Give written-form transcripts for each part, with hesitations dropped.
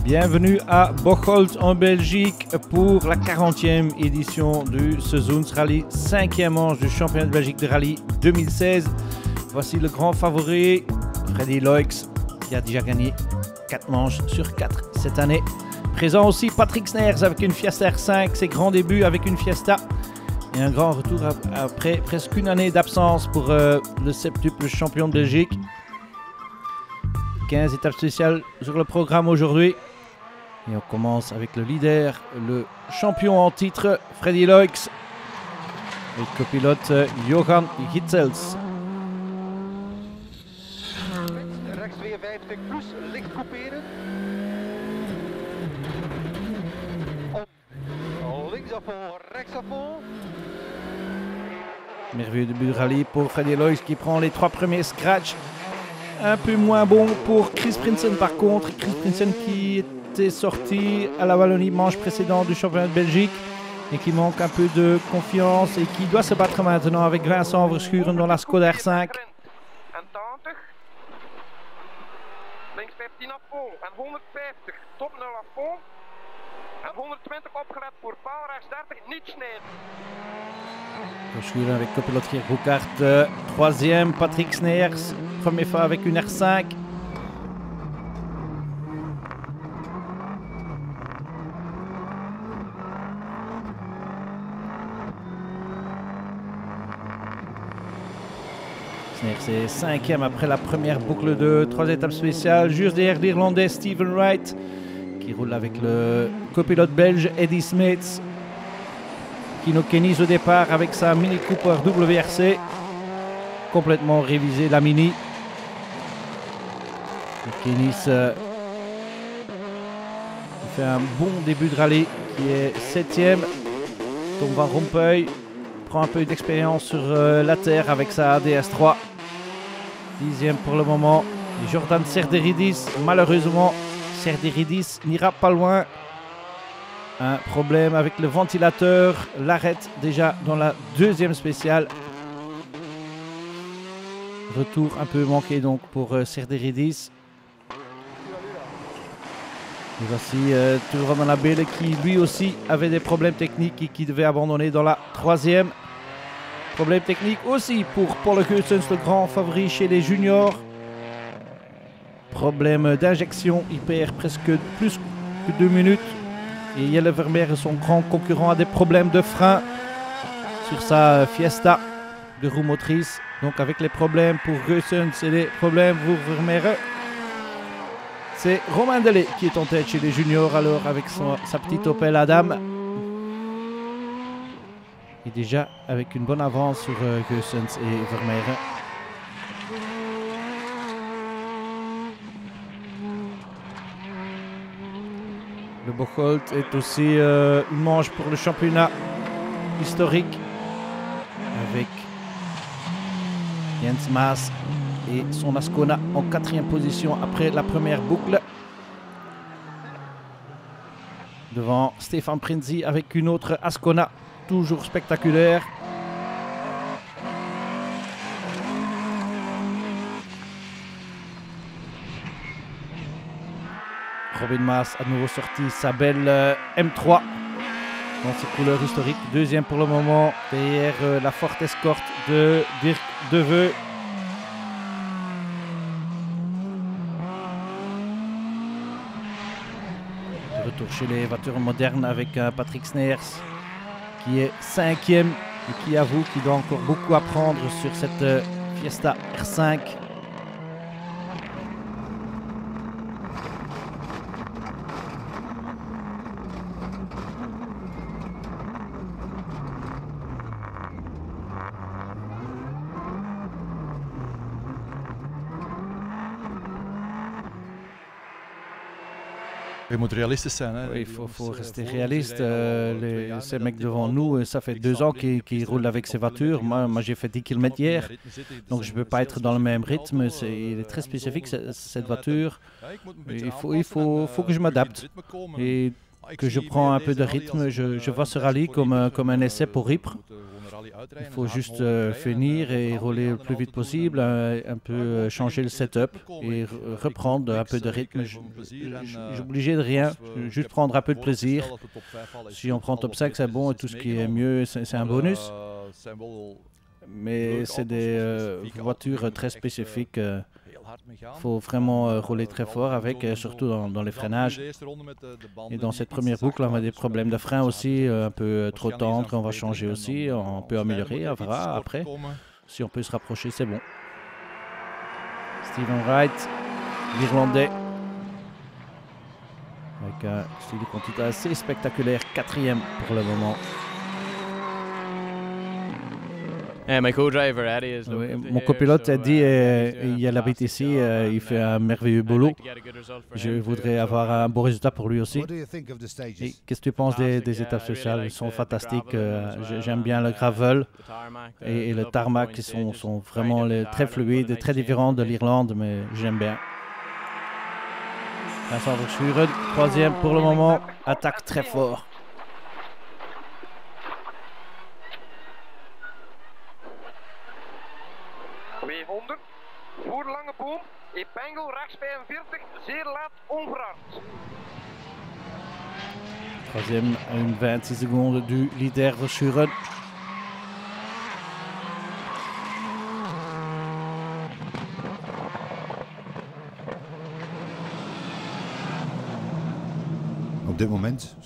Bienvenue à Bocholt en Belgique pour la 40e édition du Seizoensrally, 5e manche du championnat de Belgique de rallye 2016. Voici le grand favori, Freddy Loix, qui a déjà gagné 4 manches sur 4 cette année. Présent aussi Patrick Sners avec une Fiesta R5, ses grands débuts avec une Fiesta. Et un grand retour après presque une année d'absence pour le septuple champion de Belgique. 15 étapes spéciales sur le programme aujourd'hui. Et on commence avec le leader, le champion en titre, Freddy Loix. Et le copilote Johan Gitzels. Rechts 52 plus, licht couperen. Links à fond, rechts à fond. Merveilleux début de rallye pour Freddy Loix qui prend les 3 premiers scratchs. Un peu moins bon pour Chris Prinsen par contre. Chris Prinsen qui était sorti à la Wallonie manche précédente du championnat de Belgique et qui manque un peu de confiance et qui doit se battre maintenant avec Vincent Verschuren dans la Skoda R5. Links 15 af vol en 150, top 0 af vol. En 120 opgelet voor paal, rechts 30, niet snijden. Verschuren avec copilote Geert Boekhart, troisième Patrick Sners, première fois avec une R5. Sners est 5e après la première boucle de 3 étapes spéciales, juste derrière l'Irlandais Stephen Wright, qui roule avec le copilote belge Eddie Smits. Kino Kennis au départ avec sa Mini Cooper WRC, complètement révisée la Mini. Kennis fait un bon début de rallye, qui est 7e. Tom Van Rompuy prend un peu d'expérience sur la terre avec sa DS3. 10e pour le moment. Et Jordan Serderidis, malheureusement, Serderidis n'ira pas loin. Un problème avec le ventilateur, l'arrête déjà dans la 2e spéciale. Retour un peu manqué donc pour Serderidis. Et voici toujours Roman Abel qui lui aussi avait des problèmes techniques et qui devait abandonner dans la 3e. Problème technique aussi pour Paul Goossens, le grand favori chez les juniors. Problème d'injection, il perd presque plus que 2 minutes. Et Jelle Vermeer, son grand concurrent, a des problèmes de frein sur sa Fiesta de roue motrice. Donc avec les problèmes pour Goossens et les problèmes pour Vermeer, c'est Romain Delay qui est en tête chez les juniors alors avec sa petite Opel Adam. Et déjà avec une bonne avance sur Goossens et Vermeer. Le Bocholt est aussi une manche pour le championnat historique avec Jens Maas et son Ascona en 4e position après la première boucle. Devant Stefan Prinzi avec une autre Ascona, toujours spectaculaire. Robin Maas a de nouveau sorti sa belle M3 dans ses couleurs historiques. 2e pour le moment derrière la forte escorte de Dirk Deveux. De retour chez les voitures modernes avec Patrick Sners qui est 5e et qui avoue qu'il doit encore beaucoup apprendre sur cette Fiesta R5. Je moet realistisch zijn. Hè. Oui, il faut rester réaliste. Ces mecs devant nous, ça fait 2 ans qu'ils roulent avec ces voitures. Moi j'ai fait 10 km hier, donc je ne peux pas être dans le même rythme. Il est très spécifique cette voiture. Il faut que je m'adapte. Et que je prends un peu de rythme. Je vois ce rallye comme un essai pour Ypres. Il faut juste finir et rouler le plus vite possible, un peu changer le setup et reprendre un peu de rythme. Je suis obligé de rien, juste prendre un peu de plaisir. Si on prend top 5, c'est bon et tout ce qui est mieux, c'est un bonus. Mais c'est des voitures très spécifiques. Il faut vraiment rouler très fort avec, surtout dans les freinages. Et dans cette première boucle, on a des problèmes de frein aussi, un peu trop tendre. On va changer aussi, on peut améliorer, on verra après. Si on peut se rapprocher, c'est bon. Stephen Wright, l'Irlandais, avec un style de conduite assez spectaculaire, 4e pour le moment. My co-driver Eddie is Oui, mon copilote Eddie, il habite ici, il fait un merveilleux boulot. Je voudrais avoir un bon résultat pour lui aussi. Qu'est-ce que tu penses des étapes spéciales? Ils sont fantastiques. J'aime bien le gravel et le tarmac qui sont vraiment très fluides, très différents de l'Irlande, mais j'aime bien. Vincent Verschuren, 3e pour le moment, attaque très fort. Voor Lange Boom, et Bengel rechts 45, zeer laat onverhard. 3e à une 26 secondes du leader Verschuren.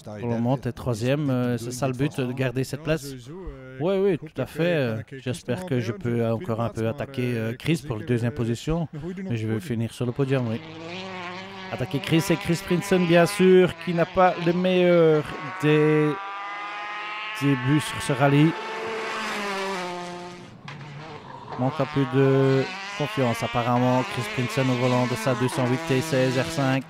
Pour le moment, tu es 3e. C'est ça le but, de garder cette place? Oui, tout à fait. J'espère que je peux encore un peu attaquer Chris pour la 2e position. Mais je veux finir sur le podium, oui. Attaquer Chris et Chris Prinsen, bien sûr, qui n'a pas le meilleur des débuts sur ce rallye. Manque un peu de confiance, apparemment. Chris Prinsen au volant de sa 208 T16 R5.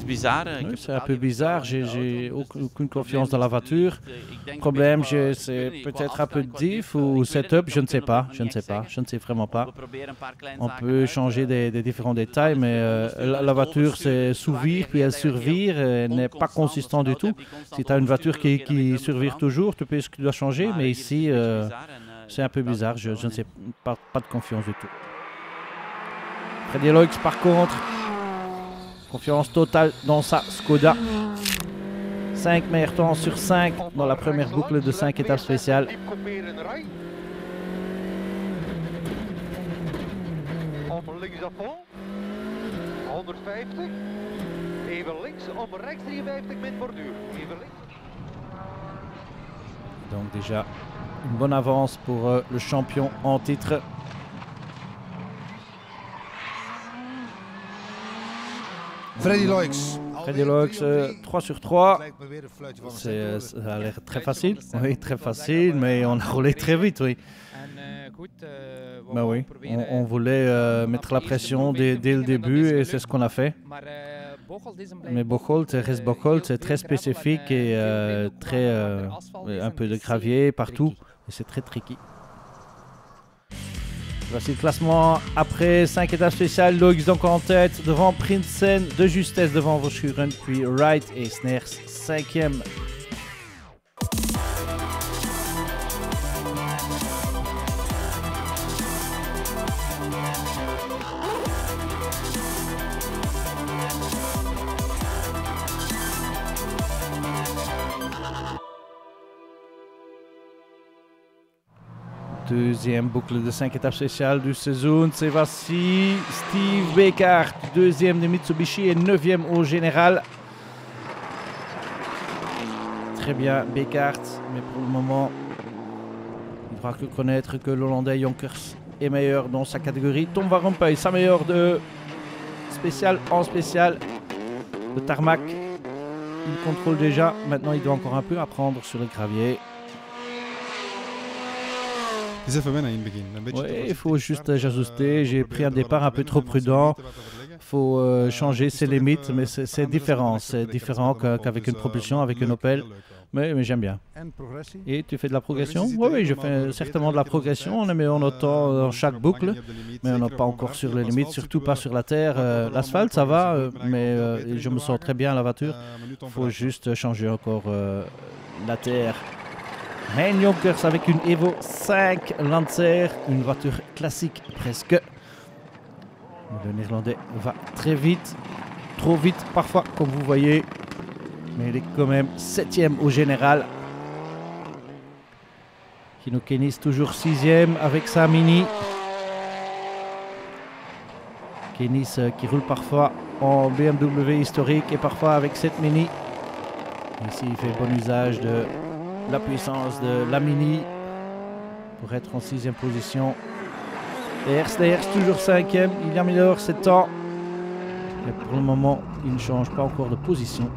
Bizarre. Oui, c'est un peu bizarre, j'ai aucune confiance dans la voiture. Le problème, c'est peut-être un peu de diff ou setup, je ne sais pas, je ne sais vraiment pas. On peut changer des différents détails, mais la voiture c'est sous-vire, puis elle survire, elle n'est pas consistante du tout. Si tu as une voiture qui survire toujours, tu peux ce que tu dois changer, mais ici, c'est un peu bizarre, je ne sais pas de confiance du tout. Freddy Loix, par contre, confiance totale dans sa Skoda. 5 meilleurs temps sur 5 dans la première boucle de 5 étapes spéciales. Om linksafval. 150. Even links, om rechts 53 met bordure. Even links. Donc déjà une bonne avance pour le champion en titre. Freddy Loix. Freddy Loix, 3 sur 3. Ça a l'air très facile. Oui, très facile, mais on a roulé très vite, oui. Ben oui, on voulait mettre la pression dès le début et c'est ce qu'on a fait. Mais Bocholt, Rest Bocholt, c'est très spécifique et un peu de gravier partout. Et c'est très tricky. Voici le classement après 5 étapes spéciales. Loix donc en tête devant Prinsen, de justesse devant Verschuren, puis Wright et Sners 5e. Deuxième boucle de 5 étapes spéciales du saison. C'est voici Steve Beckhardt, 2e de Mitsubishi et 9e au général. Très bien Beckhardt, mais pour le moment, il faudra reconnaître que l'Hollandais Jonkers est meilleur dans sa catégorie. Tom Van Rompuy, sa meilleure de spécial en spécial. Le tarmac, il contrôle déjà. Maintenant, il doit encore un peu apprendre sur le gravier. Is even wennen in het begin. Oui, il faut juste ajuster. J'ai pris un départ un peu trop prudent. faut changer ses limites, mais c'est différent. C'est différent qu'avec une propulsion, avec une Opel. Mais j'aime bien. Et tu fais de la progression? Oui, je fais certainement de la progression. On est meilleur en temps dans chaque boucle, mais on n'est pas encore sur les limites, surtout pas sur la terre. L'asphalte, ça va, mais je me sens très bien à la voiture. Il faut juste changer encore la terre. Hein Jonkers avec une Evo 5 Lancer, une voiture classique presque. Le Néerlandais va très vite, trop vite parfois, comme vous voyez. Mais il est quand même 7e au général. Kino Kenis toujours 6e avec sa Mini. Kenis qui roule parfois en BMW historique et parfois avec cette Mini. Ici il fait bon usage de la puissance de la Mini pour être en 6e position. Steyers toujours 5e, il améliore ses temps. Mais pour le moment il ne change pas encore de position.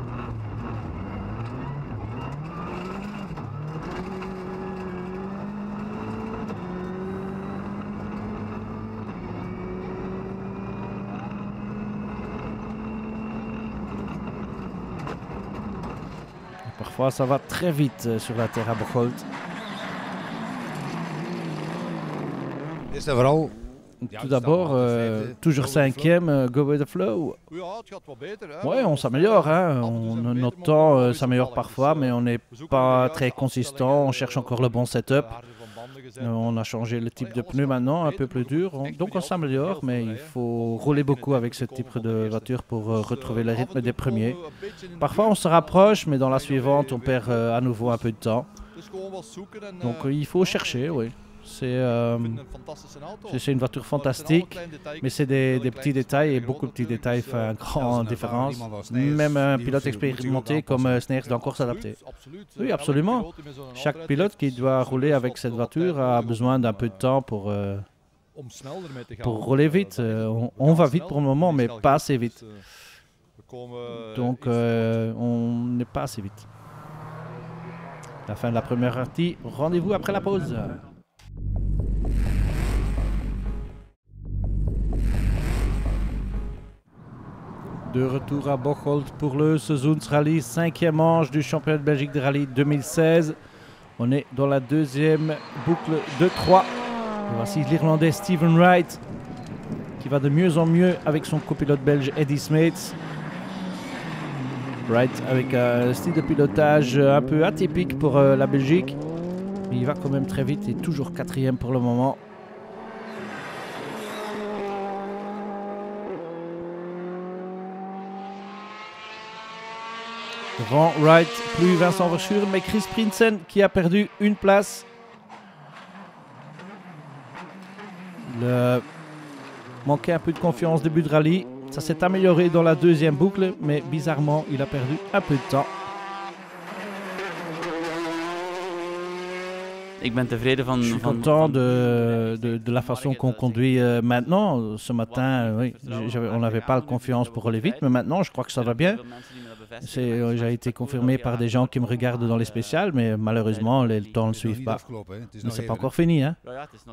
Parfois, ça va très vite sur la terre à Bocholt. Tout d'abord, toujours 5e, go with the flow. Oui, on s'améliore. Hein. Notre temps s'améliore parfois, mais on n'est pas très consistant. On cherche encore le bon setup. On a changé le type de pneu maintenant, un peu plus dur. Donc on s'améliore, mais il faut rouler beaucoup avec ce type de voiture pour retrouver le rythme des premiers. Parfois on se rapproche, mais dans la suivante on perd à nouveau un peu de temps. Donc il faut chercher, oui. C'est une voiture fantastique, mais c'est des petits détails et beaucoup de petits détails font une grande différence. Même un pilote expérimenté comme Steyers doit encore s'adapter. Oui, absolument. Chaque pilote qui doit rouler avec cette voiture a besoin d'un peu de temps pour rouler vite. On va vite pour le moment, mais pas assez vite. Donc on n'est pas assez vite. La fin de la première partie. Rendez-vous après la pause. De retour à Bocholt pour le Seizoensrally, 5e manche du championnat de Belgique de rallye 2016. On est dans la deuxième boucle de 3. Et voici l'Irlandais Stephen Wright qui va de mieux en mieux avec son copilote belge Eddie Smeets. Wright avec un style de pilotage un peu atypique pour la Belgique. Mais il va quand même très vite et toujours 4e pour le moment. Devant Wright, plus Vincent Verschuren, mais Chris Prinsen qui a perdu une place. Il manquait un peu de confiance début de rallye. Ça s'est amélioré dans la deuxième boucle, mais bizarrement, il a perdu un peu de temps. Ik ben tevreden van. Je suis content de la façon qu'on conduit maintenant. Ce matin, oui, on n'avait pas la confiance pour rouler vite, mais maintenant, je crois que ça va bien. J'ai été confirmé par des gens qui me regardent dans les spéciales, mais malheureusement, les temps ne suivent pas. Mais c'est pas encore fini, hein?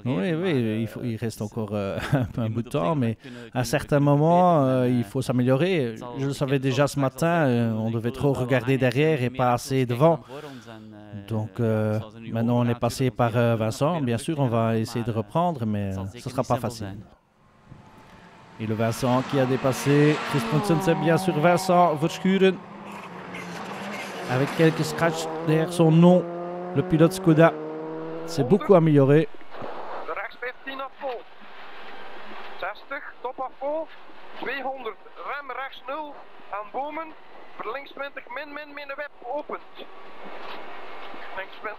Oui, il reste encore un bout de temps, mais à un certain moment, il faut s'améliorer. Je le savais déjà ce matin, on devait trop regarder derrière et pas assez devant. Donc maintenant, on est passé par Vincent. Bien sûr, on va essayer de reprendre, mais ce ne sera pas facile. Et le Vincent qui a dépassé Chris Prinsen, c'est bien sûr Vincent Verschuren. Avec quelques scratchs derrière son nom, le pilote Skoda s'est beaucoup amélioré. Rechts 15 af vol. 60, top af vol. 200, rem rechts 0 aan bomen. Voor links 20, min de web opent. Links 20,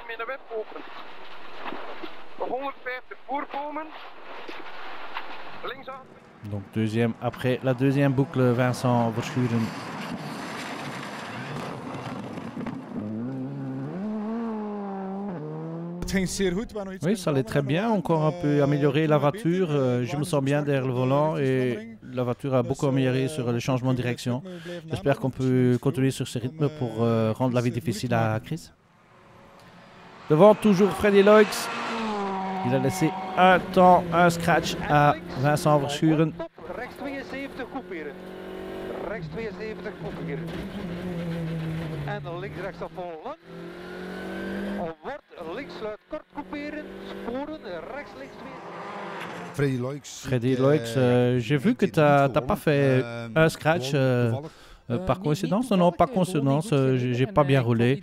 min de web opent. 150 voor bomen. Linksaf. Donc deuxième, après la deuxième boucle, Vincent Verschuren. Oui, ça allait très bien. Encore un peu amélioré la voiture. Je me sens bien derrière le volant et la voiture a beaucoup amélioré sur le changement de direction. J'espère qu'on peut continuer sur ce rythme pour rendre la vie difficile à Chris. Devant, toujours Freddy Loix. Il a laissé un scratch à Vincent Verschuren. rechts 72 couperen. Rechts 72 couperen. En links-rechts afval lang. Wordt links sluit kort couperen. Sporen rechts-links 2. Freddy Loix. Freddy Loix, j'ai vu que tu n'as pas fait un scratch par coïncidence. Non, pas coïncidence, j'ai pas bien roulé.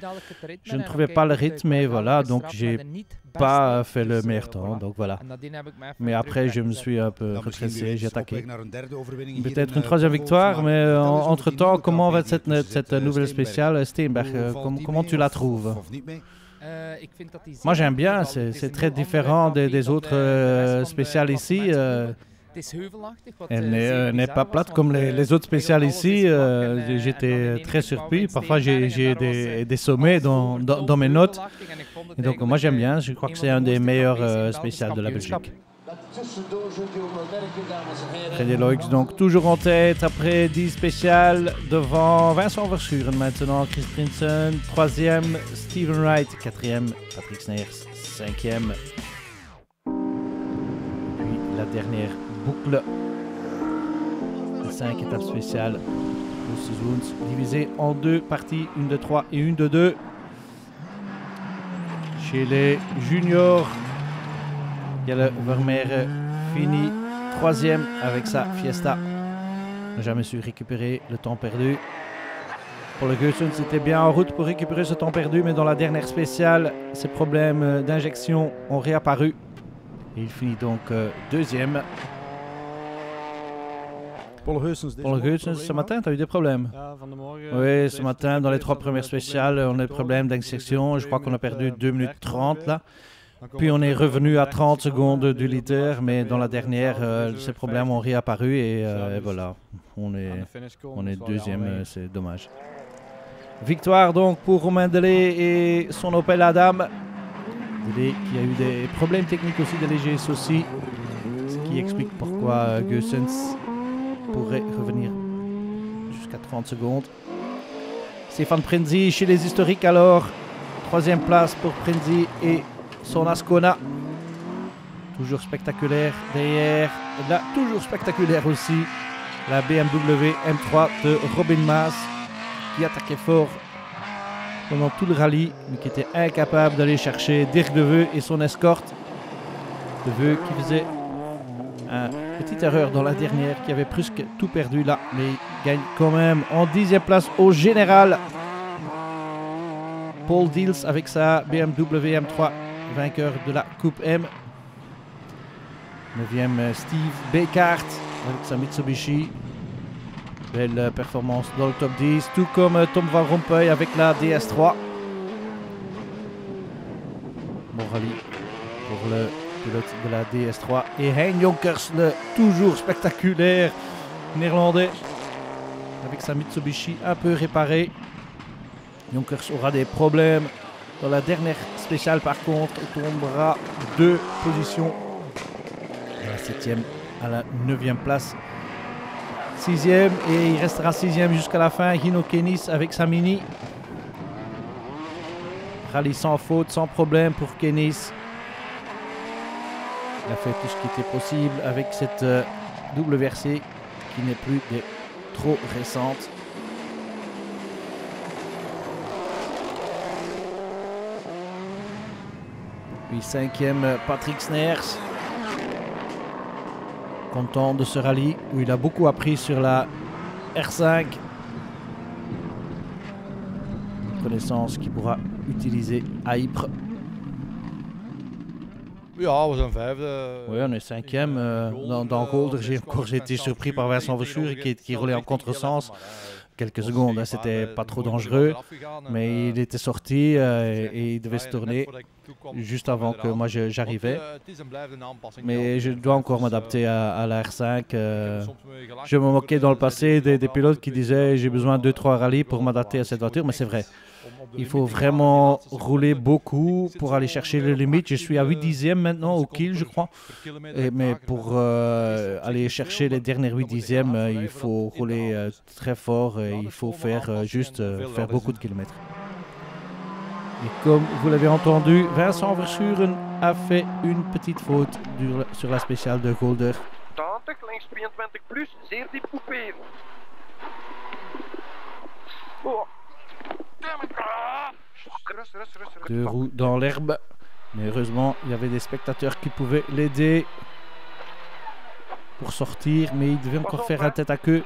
Je ne trouvais pas le rythme, et voilà, donc j'ai pas fait le meilleur temps, donc voilà. Mais après, je me suis un peu retracé, j'ai attaqué. Peut-être une troisième victoire, mais entre-temps, comment va cette nouvelle spéciale, Steenberg, comment tu la trouves? Moi, j'aime bien, c'est très différent des autres spéciales ici. Elle n'est pas plate comme les autres spéciales ici. J'étais très surpris. Parfois, j'ai des sommets dans mes notes. Et donc, moi, j'aime bien. Je crois que c'est un des meilleurs spéciales de la Belgique. Freddy Loix, donc toujours en tête après 10 spéciales devant Vincent Verschuren maintenant, Chris Prinsen, 3e, Steven Wright, 4e, Patrick Sneers, 5e. Puis la dernière boucle, 5 étapes spéciales de Suzouns, divisées en 2 parties, une de 3 et une de 2. Chez les juniors, Jelle Vermeer finit 3e avec sa Fiesta. N'a jamais su récupérer le temps perdu. Pour le Goossens, c'était bien en route pour récupérer ce temps perdu, mais dans la dernière spéciale, ses problèmes d'injection ont réapparu. Et il finit donc 2e. Pour le Goossens, ce matin, tu as eu des problèmes? Oui, ce matin, dans les 3 premières spéciales, on a des problèmes d'injection. Je crois qu'on a perdu 2 minutes 30 là. Puis on est revenu à 30 secondes du leader, mais dans la dernière, ces problèmes ont réapparu et voilà, on est 2e, c'est dommage. Victoire donc pour Romain Delay et son Opel Adam. Delay qui a eu des problèmes techniques aussi, des légers soucis, ce qui explique pourquoi Goossens pourrait revenir jusqu'à 30 secondes. Stéphane Prenzi chez les historiques alors, 3e place pour Prenzi et son Ascona, toujours spectaculaire derrière, et là toujours spectaculaire aussi, la BMW M3 de Robin Maas, qui attaquait fort pendant tout le rallye, mais qui était incapable d'aller chercher Dirk De Veu et son escorte. De Veu qui faisait une petite erreur dans la dernière, qui avait presque tout perdu là, mais il gagne quand même en 10e place au général. Paul Diels avec sa BMW M3, vainqueur de la Coupe M. 9e, Steve Bekart avec sa Mitsubishi. Belle performance dans le top 10, tout comme Tom Van Rompuy avec la DS3. Bon rallye pour le pilote de la DS3. Et Hein Jonkers, le toujours spectaculaire néerlandais, avec sa Mitsubishi un peu réparée. Jonkers aura des problèmes. Dans la dernière spéciale, par contre, il tombera 2 positions. À la 7e, à la 9e place. 6e, et il restera 6e jusqu'à la fin. Gino Kenis avec sa Mini. Rallye sans faute, sans problème pour Kenis. Il a fait tout ce qui était possible avec cette WRC qui n'est plus trop récente. Puis 5e, Patrick Sneers. Content de ce rallye où il a beaucoup appris sur la R5. Une connaissance qu'il pourra utiliser à Ypres. Ja, we zijn 5e. Oui, on est 5e. Dans Golder, j'ai été surpris par Vincent Verschuren qui roulait en contresens. Quelques secondes, hein, c'était pas trop dangereux, mais il était sorti et il devait se tourner juste avant que moi j'arrivais. Mais je dois encore m'adapter à la R5. Je me moquais dans le passé des pilotes qui disaient j'ai besoin de 2-3 rallyes pour m'adapter à cette voiture, mais c'est vrai. Il faut vraiment rouler beaucoup pour aller chercher les limites. Je suis à 8 dixièmes maintenant au kill, je crois. Mais pour aller chercher les dernières 8 dixièmes, il faut rouler très fort et il faut faire faire beaucoup de kilomètres. Et comme vous l'avez entendu, Vincent Verschuren a fait une petite faute sur la spéciale de Golder. Dan, 32, links 22 plus, zeer diep couperen. Oh. Deux roues dans l'herbe. Mais heureusement, il y avait des spectateurs qui pouvaient l'aider pour sortir. Mais il devait encore faire un tête à queue.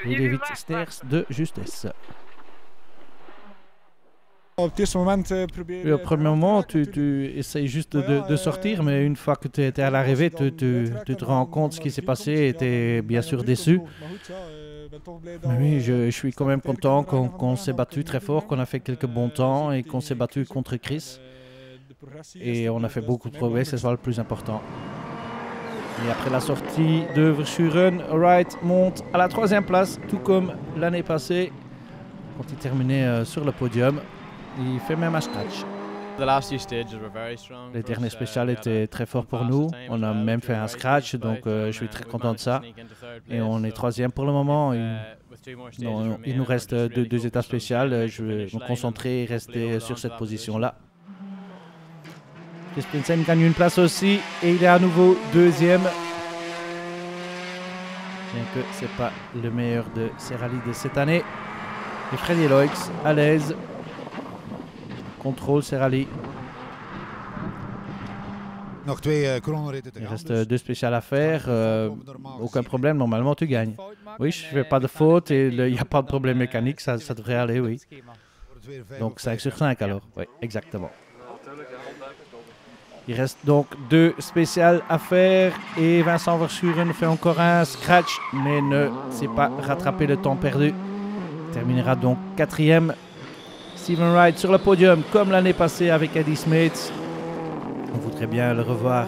Il évite Sters de justesse. Op het eerste moment Et au premier moment, tu essayes juste de sortir, mais une fois que tu étais à l'arrivée, tu te rends compte de ce qui s'est passé et tu es bien sûr déçu. Mais oui, je suis quand même content qu'on s'est battu très fort, qu'on a fait quelques bons temps et qu'on s'est battu contre Chris. Et on a fait beaucoup de progrès, c'est ça le plus important. Et après la sortie de Verschuren, Wright monte à la 3e place, tout comme l'année passée, quand il terminait sur le podium. Il fait même un scratch. Les derniers spéciales étaient très forts pour nous. On a même fait un scratch, donc je suis très content de ça. Et on est 3e pour le moment. Il nous reste deux étapes spéciales. Je vais me concentrer et rester sur cette position-là. Chris Prinsen gagne une place aussi et il est à nouveau 2e. Bien que ce n'est pas le meilleur de ces rallyes de cette année. Et Freddy Loix à l'aise. Contrôle ces rallyes. Il reste 2 spéciales à faire. Aucun problème, normalement tu gagnes. Oui, je ne fais pas de faute et il n'y a pas de problème mécanique, ça devrait aller, oui. Donc 5 sur 5 alors, oui, exactement. Il reste donc 2 spéciales à faire et Vincent Verschuren fait encore un scratch, mais ne sait pas rattraper le temps perdu. Il terminera donc 4e. Steven Wright sur le podium comme l'année passée avec Eddie Smith. On voudrait bien le revoir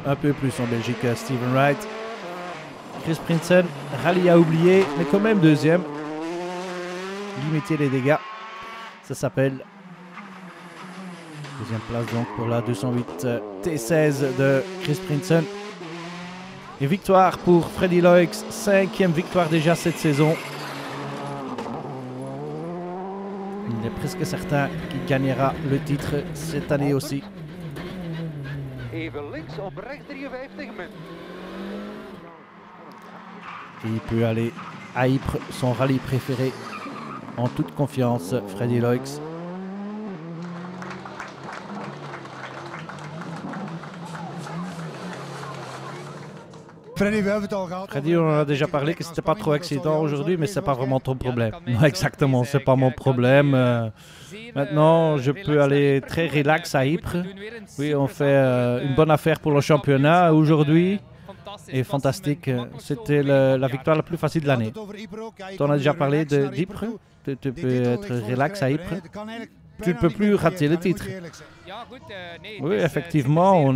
un peu plus en Belgique, Steven Wright. Chris Prinsen, rallye à oublier, mais quand même 2e. Limiter les dégâts, ça s'appelle. 2e place donc pour la 208 T16 de Chris Prinsen. Et victoire pour Freddy Loix, 5e victoire déjà cette saison. Il est presque certain qu'il gagnera le titre cette année aussi. Even links op rechts 53 min. Et il peut aller à Ypres, son rallye préféré, en toute confiance, Freddy Loix. Freddy, on en a déjà parlé que c'était pas trop accident aujourd'hui, mais c'est pas vraiment ton problème. Non, exactement, c'est pas mon problème. Maintenant, je peux aller très relax à Ypres. Oui, on fait une bonne affaire pour le championnat aujourd'hui. Et fantastique, c'était la victoire la plus facile de l'année. Tu en as déjà parlé d'Ypres. Tu peux être relax à Ypres. Tu ne peux plus rater le titre. Oui, effectivement,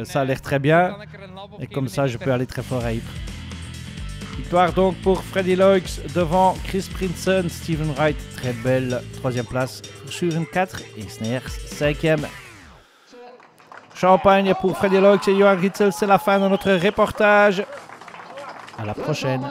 ça a l'air très bien. Et comme ça, je peux aller très fort à Ypres. Victoire donc pour Freddy Loix devant Chris Prinsen, Steven Wright, très belle 3e place. Verschuren 4 et Sners 5e. Champagne pour Freddy Loix et Johan Ritzel, c'est la fin de notre reportage. À la prochaine.